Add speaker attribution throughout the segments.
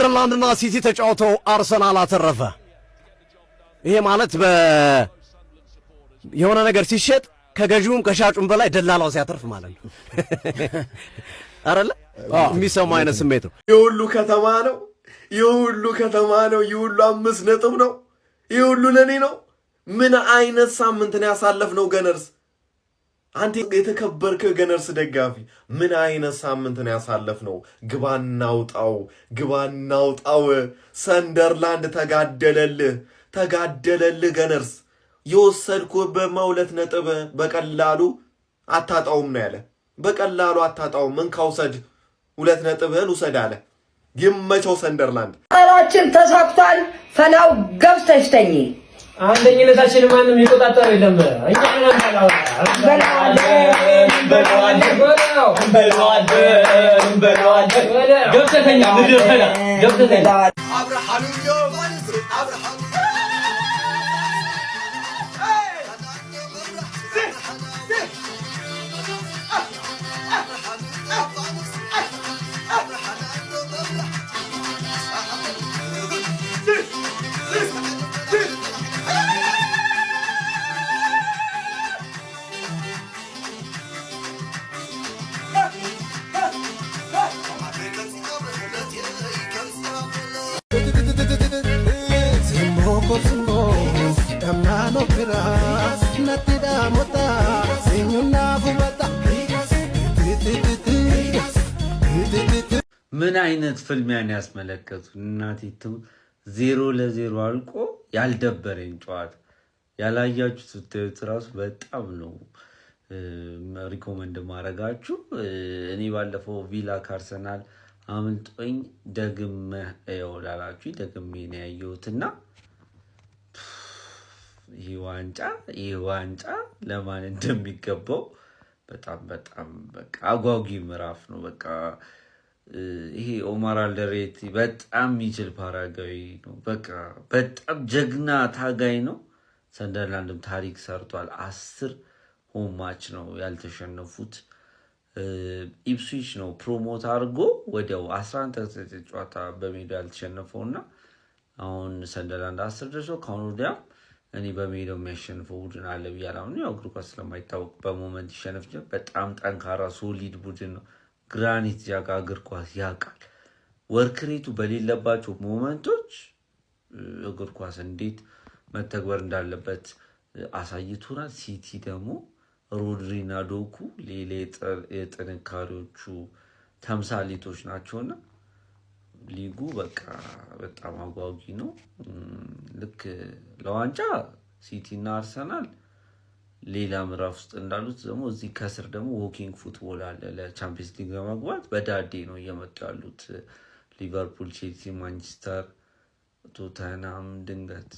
Speaker 1: ሰንደርላንድና ሲቲ ተጫውተው አርሰናል አተረፈ። ይሄ ማለት የሆነ ነገር ሲሸጥ ከገዢውም ከሻጩም በላይ ደላላው ሲያተርፍ ማለት ነው አይደለ? የሚሰማው አይነት ስሜት ነው።
Speaker 2: የሁሉ ከተማ ነው፣ የሁሉ 5 ነጥብ ነው፣ የሁሉ ለኔ ነው። ምን አይነት ሳምንት ነው ያሳለፍነው ገነርስ? አንተ የተከበርከ ገነርስ ደጋፊ ምን አይነት ሳምንት ነው ያሳለፍነው? ግባናውጣው ሰንደርላንድ ተጋደለልህ ገነርስ። የወሰድኩበት 2 ነጥብ በቀላሉ አታጣውም ነው ያለ። በቀላሉ አታጣውም፣ እንካውሰድ 2 ነጥብህን ውሰድ አለ። ይመቸው ሰንደርላንድ።
Speaker 3: አራችን ተሳክቷል። ፈላው ገብተሽ ተኝ።
Speaker 4: አንደኝነታችን ማንም ይቆጣጠር የለም። እኛ ነን ገብተተኛ
Speaker 5: ምን አይነት ፍልሚያን ያስመለከቱ እናቲቱ 0-0 አልቆ ያልደበረኝ ጨዋታ ያላያችሁ ስትዩት ራሱ በጣም ነው ሪኮመንድ ማረጋችሁ። እኔ ባለፈው ቪላ ካርሰናል አምልጦኝ ደግሜ ያውላላችሁ ደግሜ ነው ያየሁትና ይህ ዋንጫ ለማን እንደሚገባው በጣም በቃ አጓጊ ምዕራፍ ነው። በቃ ይሄ ኦማር አልደሬቲ በጣም የሚችል ፓራጓዊ ነው። በቃ በጣም ጀግና ታጋይ ነው። ሰንደርላንድም ታሪክ ሰርቷል። 10 ሆም ማች ነው ያልተሸነፉት። ኢፕስዊች ነው ፕሮሞት አድርጎ ወዲያው 11 ጨዋታ በሜዳ ያልተሸነፈውና አሁን ሰንደርላንድ 10 ደርሶ ከአሁን ወዲያ እኔ በሜዳው የሚያሸንፈው ቡድን አለ ብያለሁ። ያው እግር ኳስ ስለማይታወቅ በሞመንት ይሸነፍ እንጂ በጣም ጠንካራ ሶሊድ ቡድን ነው። ግራኒት ጃካ እግር ኳስ ያውቃል። ወርክሬቱ በሌለባቸው ሞመንቶች እግር ኳስ እንዴት መተግበር እንዳለበት አሳይቶናል። ሲቲ ደግሞ ሮድሪና ዶኩ ሌላ የጥንካሬዎቹ ተምሳሌቶች ናቸውና ሊጉ በቃ በጣም አጓጊ ነው። ልክ ለዋንጫ ሲቲና አርሰናል ሌላ ምዕራፍ ውስጥ እንዳሉት ደግሞ እዚህ ከስር ደግሞ ዎኪንግ ፉትቦል አለ። ለቻምፒየንስ ሊግ ለመግባት በዳዴ ነው እየመጡ ያሉት ሊቨርፑል፣ ቼልሲ፣ ማንቸስተር፣ ቶተንሃም። ድንገት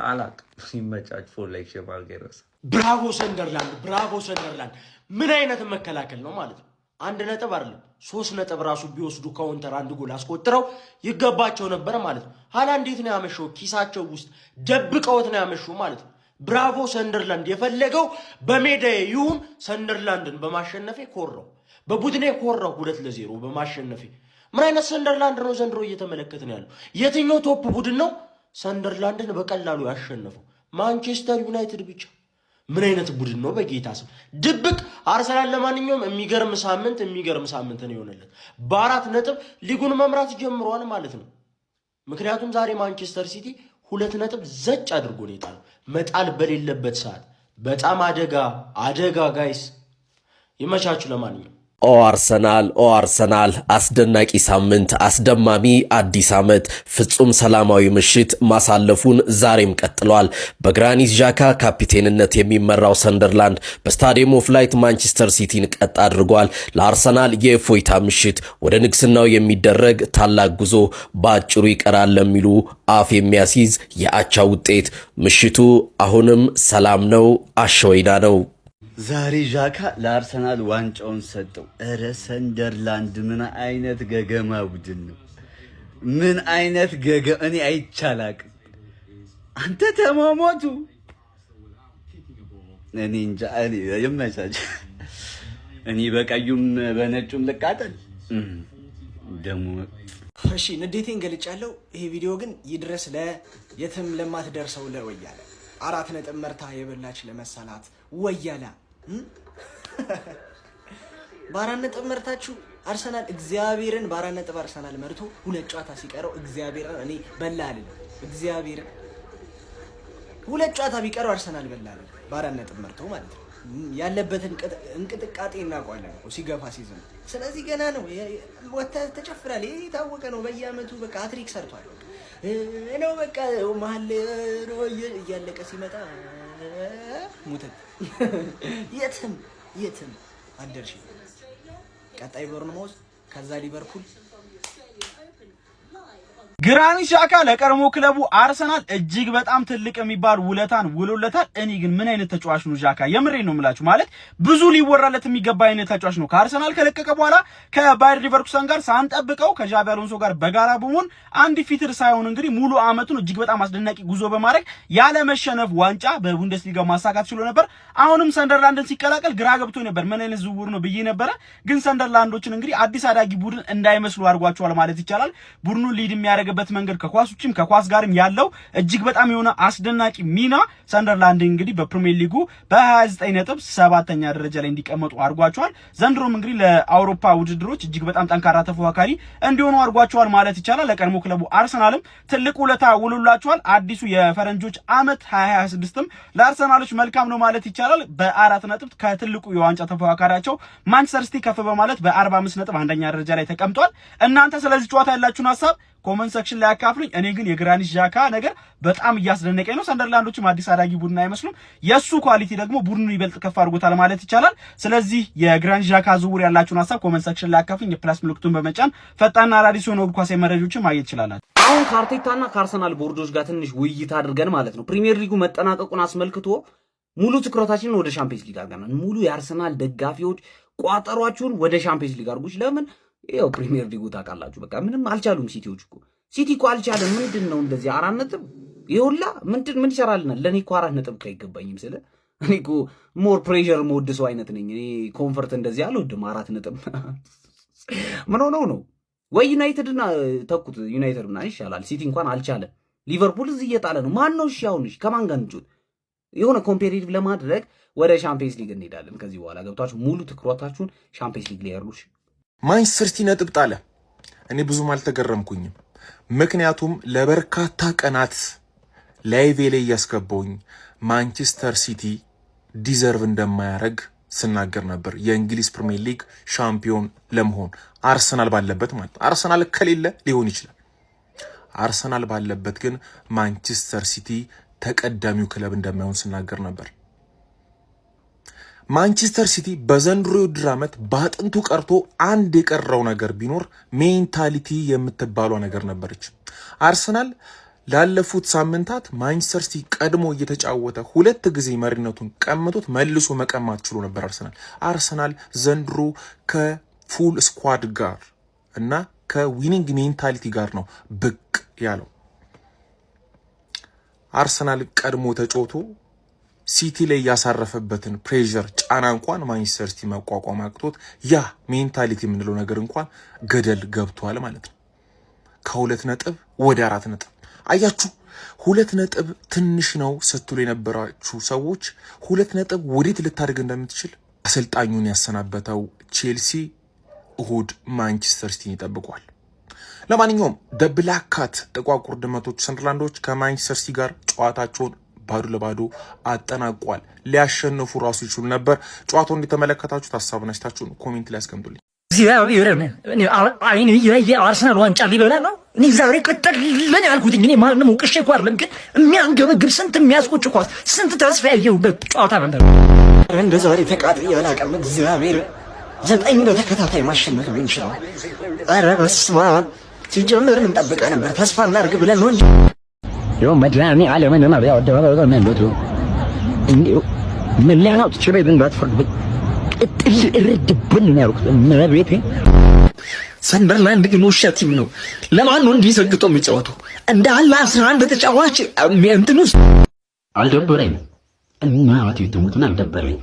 Speaker 5: አላቅም ሲመቻች ፎር ላይክ ሸባገረስ።
Speaker 6: ብራቮ ሰንደርላንድ ምን አይነት መከላከል ነው ማለት ነው። 1 ነጥብ አይደለም 3 ነጥብ ራሱ ቢወስዱ ካውንተር 1 ጎል አስቆጥረው ይገባቸው ነበር ማለት ነው። ሀላ እንዴት ነው ያመሸው? ኪሳቸው ውስጥ ደብቀውት ነው ያመሸው ማለት ነው። ብራቮ ሰንደርላንድ። የፈለገው በሜዳ ይሁን ሰንደርላንድን በማሸነፌ ኮራው፣ በቡድኔ ኮራው 2-0 በማሸነፌ። ምን አይነት ሰንደርላንድ ነው ዘንድሮ እየተመለከትን ያለው? የትኛው ቶፕ ቡድን ነው ሰንደርላንድን በቀላሉ ያሸነፈው? ማንቸስተር ዩናይትድ ብቻ። ምን አይነት ቡድን ነው በጌታ ስም። ድብቅ አርሰናል ለማንኛውም የሚገርም ሳምንት ነው የሆነለት። በ4 ነጥብ ሊጉን መምራት ጀምሯል ማለት ነው። ምክንያቱም ዛሬ ማንቸስተር ሲቲ 2 ነጥብ ዘጭ አድርጎ ነው የጣለው። መጣል በሌለበት ሰዓት በጣም አደጋ ጋይስ። ይመቻችሁ ለማንኛውም
Speaker 1: ኦ አርሰናል አስደናቂ ሳምንት፣ አስደማሚ አዲስ ዓመት፣ ፍጹም ሰላማዊ ምሽት ማሳለፉን ዛሬም ቀጥሏል። በግራኒት ዣካ ካፒቴንነት የሚመራው ሰንደርላንድ በስታዲየም ኦፍ ላይት ማንቸስተር ሲቲን ቀጥ አድርጓል። ለአርሰናል የእፎይታ ምሽት፣ ወደ ንግስናው የሚደረግ ታላቅ ጉዞ በአጭሩ ይቀራል ለሚሉ አፍ የሚያስይዝ የአቻ ውጤት። ምሽቱ አሁንም ሰላም ነው፣ አሸወይና ነው።
Speaker 7: ዛሬ ዣካ ለአርሰናል ዋንጫውን ሰጠው። እረ ሰንደርላንድ ምን አይነት ገገማ ቡድን ነው! ምን አይነት እኔ አይቻላቅ። አንተ ተማሞቱ እኔ እንጃ። ይመቻች። እኔ በቀዩም በነጩም ልቃጠል ደግሞ
Speaker 6: እሺ ንዴቴን ገልጫለሁ። ይሄ ቪዲዮ ግን ይድረስ ለየትም ለማትደርሰው ለወያለ 4 ነጥብ መርታ የበላች ለመሰላት ወያላ በ4 ነጥብ መርታችሁ አርሰናል እግዚአብሔርን በ4 ነጥብ አርሰናል መርቶ 2 ጨዋታ ሲቀረው እግዚአብሔርን እኔ በላል እግዚአብሔርን 2 ጨዋታ ቢቀረው አርሰናል በላል በ4 ነጥብ መርቶ ማለት ነው። ያለበትን እንቅጥቃጤ እናውቃለን እኮ ሲገፋ ሲዝም። ስለዚህ ገና ነው ወጣ ተጨፍራል። ይሄ ታወቀ ነው። በየአመቱ በቃ አትሪክ ሰርቷል ነው በቃ መሀል እያለቀ ሲመጣ ሙተት የትም አደርሽ። ቀጣይ ቦርንማውዝ ከዛ ሊቨርፑል
Speaker 8: ግራኒት ዣካ ለቀድሞ ክለቡ አርሰናል እጅግ በጣም ትልቅ የሚባል ውለታን ውሎለታል። እኔ ግን ምን አይነት ተጫዋች ነው ዣካ? የምሬን ነው የምላችሁ። ማለት ብዙ ሊወራለት የሚገባ አይነት ተጫዋች ነው። ከአርሰናል ከለቀቀ በኋላ ከባየር ሊቨርኩሰን ጋር ሳንጠብቀው ከዣቪ አሎንሶ ጋር በጋራ በመሆን አንድ ፊትር ሳይሆን እንግዲህ ሙሉ አመቱን እጅግ በጣም አስደናቂ ጉዞ በማድረግ ያለ መሸነፍ ዋንጫ በቡንደስሊጋው ማሳካት ችሎ ነበር። አሁንም ሰንደርላንድን ሲቀላቀል ግራ ገብቶ ነበር። ምን አይነት ዝውውር ነው ብዬ ነበረ። ግን ሰንደርላንዶችን እንግዲህ አዲስ አዳጊ ቡድን እንዳይመስሉ አድርጓቸዋል ማለት ይቻላል። ቡድኑን ሊድ የሚያደርግ በት መንገድ ከኳስ ውጪም ከኳስ ጋርም ያለው እጅግ በጣም የሆነ አስደናቂ ሚና ሰንደርላንድ እንግዲህ በፕሪሚየር ሊጉ በ29 ነጥብ 7ኛ ደረጃ ላይ እንዲቀመጡ አድርጓቸዋል። ዘንድሮም እንግዲህ ለአውሮፓ ውድድሮች እጅግ በጣም ጠንካራ ተፎካካሪ እንዲሆኑ አድርጓቸዋል ማለት ይቻላል። ለቀድሞ ክለቡ አርሰናልም ትልቅ ውለታ ውሎላቸዋል። አዲሱ የፈረንጆች አመት 2026ም ለአርሰናሎች መልካም ነው ማለት ይቻላል። በ4 ነጥብ ከትልቁ የዋንጫ ተፎካካሪያቸው ማንቸስተር ሲቲ ከፍ በማለት በ45 ነጥብ 1ኛ ደረጃ ላይ ተቀምጧል። እናንተ ስለዚህ ጨዋታ ያላችሁን ሐሳብ ኮመንት ሴክሽን ላይ አካፍሉኝ። እኔ ግን የግራኒት ዣካ ነገር በጣም እያስደነቀኝ ነው። ሰንደርላንዶችም አዲስ አዳጊ ቡድን አይመስሉም። የሱ ኳሊቲ ደግሞ ቡድኑን ይበልጥ ከፍ አድርጎታል ማለት ይቻላል። ስለዚህ የግራኒት ዣካ ዝውውር ያላችሁን ሐሳብ ኮመንት ሴክሽን ላይ አካፍሉኝ። የፕላስ ምልክቱን በመጫን ፈጣንና አዳዲስ የሆኑ እግር ኳስ መረጃዎችን ማግኘት ትችላላችሁ።
Speaker 9: አሁን ከአርቴታና ከአርሰናል ቦርዶች ጋር ትንሽ ውይይት አድርገን ማለት ነው ፕሪሚየር ሊጉ መጠናቀቁን አስመልክቶ ሙሉ ትኩረታችንን ወደ ሻምፒየንስ ሊግ አድርገናል። ሙሉ የአርሰናል ደጋፊዎች ቋጠሯችሁን ወደ ሻምፒየንስ ሊግ አድርጉች። ለምን ያው ፕሪሚየር ሊጉ ታውቃላችሁ፣ በቃ ምንም አልቻሉም። ሲቲዎች እኮ ሲቲ እኮ አልቻለም። ምንድነው እንደዚህ 4 ነጥብ ይሁላ ምን ይሰራልናል? ለኔ እኮ 4 ነጥብ አይገባኝም። ስለ እኔ እኮ ሞር ፕሬሸር ሞድሰው አይነት ነኝ እኔ። ኮንፈርት እንደዚህ አልወድም። 4 ነጥብ ምን ሆነው ነው ወይ? ዩናይትድና ተኩት ዩናይትድና ይሻላል። ሲቲ እንኳን አልቻለም። ሊቨርፑል እዚህ እየጣለ ነው። ማን ነው እሺ? አሁን ከማን ጋር እንጩት? የሆነ ኮምፔቲቲቭ ለማድረግ ወደ ሻምፒየንስ ሊግ እንሄዳለን ከዚህ በኋላ። ገብታችሁ ሙሉ ትኩረታችሁን ሻምፒየንስ ሊግ ላይ ያርጉሽ።
Speaker 2: ማንቸስተር ሲቲ ነጥብ ጣለ። እኔ ብዙም አልተገረምኩኝም። ምክንያቱም ለበርካታ ቀናት ላይቬ ላይ እያስገባውኝ ማንቸስተር ሲቲ ዲዘርቭ እንደማያደርግ ስናገር ነበር። የእንግሊዝ ፕሪሚየር ሊግ ሻምፒዮን ለመሆን አርሰናል ባለበት ማለት ነው። አርሰናል ከሌለ ሊሆን ይችላል። አርሰናል ባለበት ግን ማንቸስተር ሲቲ ተቀዳሚው ክለብ እንደማይሆን ስናገር ነበር። ማንቸስተር ሲቲ በዘንድሮ የውድድር ዓመት በአጥንቱ ቀርቶ አንድ የቀረው ነገር ቢኖር ሜንታሊቲ የምትባሏ ነገር ነበረች። አርሰናል ላለፉት ሳምንታት ማንቸስተር ሲቲ ቀድሞ እየተጫወተ 2 ጊዜ መሪነቱን ቀምቶት መልሶ መቀማት ችሎ ነበር። አርሰናል ዘንድሮ ከፉል ስኳድ ጋር እና ከዊኒንግ ሜንታሊቲ ጋር ነው ብቅ ያለው። አርሰናል ቀድሞ ተጫውቶ ሲቲ ላይ ያሳረፈበትን ፕሬሸር ጫና እንኳን ማንቸስተር ሲቲ መቋቋም አቅቶት ያ ሜንታሊቲ የምንለው ነገር እንኳን ገደል ገብቷል ማለት ነው። ከ2 ነጥብ ወደ 4 ነጥብ አያችሁ። 2 ነጥብ ትንሽ ነው ስትሉ የነበራችሁ ሰዎች 2 ነጥብ ወዴት ልታደርግ እንደምትችል አሰልጣኙን ያሰናበተው ቼልሲ እሁድ ማንቸስተር ሲቲን ይጠብቋል። ለማንኛውም ደብላክ ካት ጥቋቁር ድመቶች ሰንደርላንዶች ከማንቸስተር ሲቲ ጋር ጨዋታቸውን ባዶ ለባዶ አጠናቋል። ሊያሸንፉ ራሱ ይችሉ ነበር። ጨዋታውን እንደተመለከታችሁት ሀሳብ ነስታችሁን ኮሜንት ላይ አስቀምጡልኝ።
Speaker 10: አርሰናል ዋንጫ ሊበላ ነው። እኔ ዛሬ ቅጥል ምን ያልኩት እኔ ማንም ውቅሽ እኮ አይደለም፣ ግን የሚያንገበግብ ስንት የሚያስቆጭ ኳስ ስንት ተስፋ ያየሁበት ጨዋታ ነበር። እንደ ዛሬ ተቃጥሎ ያላቀም እግዚአብሔር 9 በተከታታይ ማሸነፍ ብንችል ኧረ በስመ አብ። ሲጀምር ምን ጠብቀህ ነበር? ተስፋ እናድርግ ብለን ነው እንጂ yo madani alaman na ya da ba nan do እንዴ ምን ሊያናው ትችበይ እንዳትፈርድ ቅጥል እርድብን ነው ያልኩት። መቤቴ ሰንደርላንድ ግን ውሸት ነው። ለማን ነው እንዲህ ሰግጦ የሚጫወተው? እንዳለ 11 ተጫዋች እንትን ውስጥ አልደበረኝ እና አትይቱሙትና አልደበረኝ።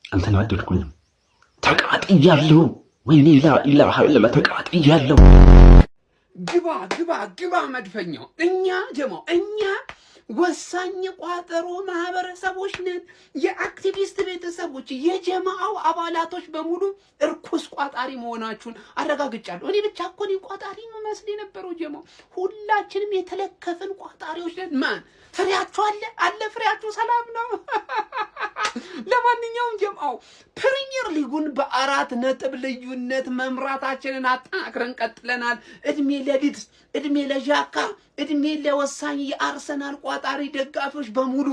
Speaker 10: አንተን አደረኩኝ ተቃጥያለሁ። ወይኔ ላኢላሃ ኢለላህ ተቃጥያለሁ።
Speaker 11: ግባ መድፈኛው። እኛ ጀማው እኛ ወሳኝ ቋጠሮ ማህበረሰቦች ነን። የአክቲቪስት ቤተሰቦች፣ የጀማዓው አባላቶች በሙሉ እርኩስ ቋጣሪ መሆናችሁን አረጋግጫለሁ። እኔ ብቻ እኮ ነኝ ቋጣሪ መስል የነበረው ጀማው። ሁላችንም የተለከፍን ቋጣሪዎች ነን። ማን ፍሬያችሁ አለ ፍሬያችሁ ሰላም ነው። ለማንኛውም ጀማዓው ፕሪሚየር ሊጉን በ4 ነጥብ ልዩነት መምራታችንን አጠናክረን ቀጥለናል። እድሜ ለዣካ፣ እድሜ ለወሳኝ የአርሰናል ቋጣሪ ደጋፊዎች በሙሉ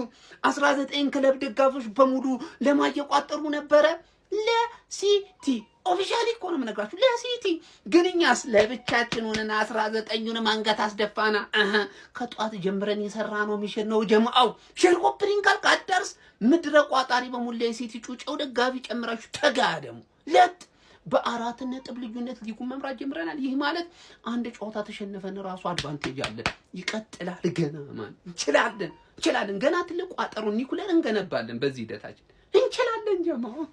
Speaker 11: 19 ክለብ ደጋፊዎች በሙሉ ለማየቋጠሩ ነበረ ለሲቲ ኦፊሻሊ እኮ ነው የምነግራችሁ ለሲቲ። ግን እኛስ ለብቻችን ሆነን 19ኙን አንገት አስደፋና ከጧት ጀምረን የሰራ ነው ሚሽን ነው ጀማዓው። ሼር ኦፕኒንግ ካልቃደርስ ምድረ ቋጣሪ በሙሉ ለሲቲ ጩጬው ደጋፊ ጨምራችሁ ተጋደሙ። በ4 ነጥብ ልዩነት ሊጉን መምራት ጀምረናል። ይህ ማለት አንድ ጨዋታ ተሸነፈን ራሱ አድቫንቴጅ አለን። ይቀጥላል ገና ማን እንችላለን ገና ትልቅ ቋጠሮ ኒኩለር እንገነባለን። በዚህ ሂደታችን እንችላለን ጀማዓው።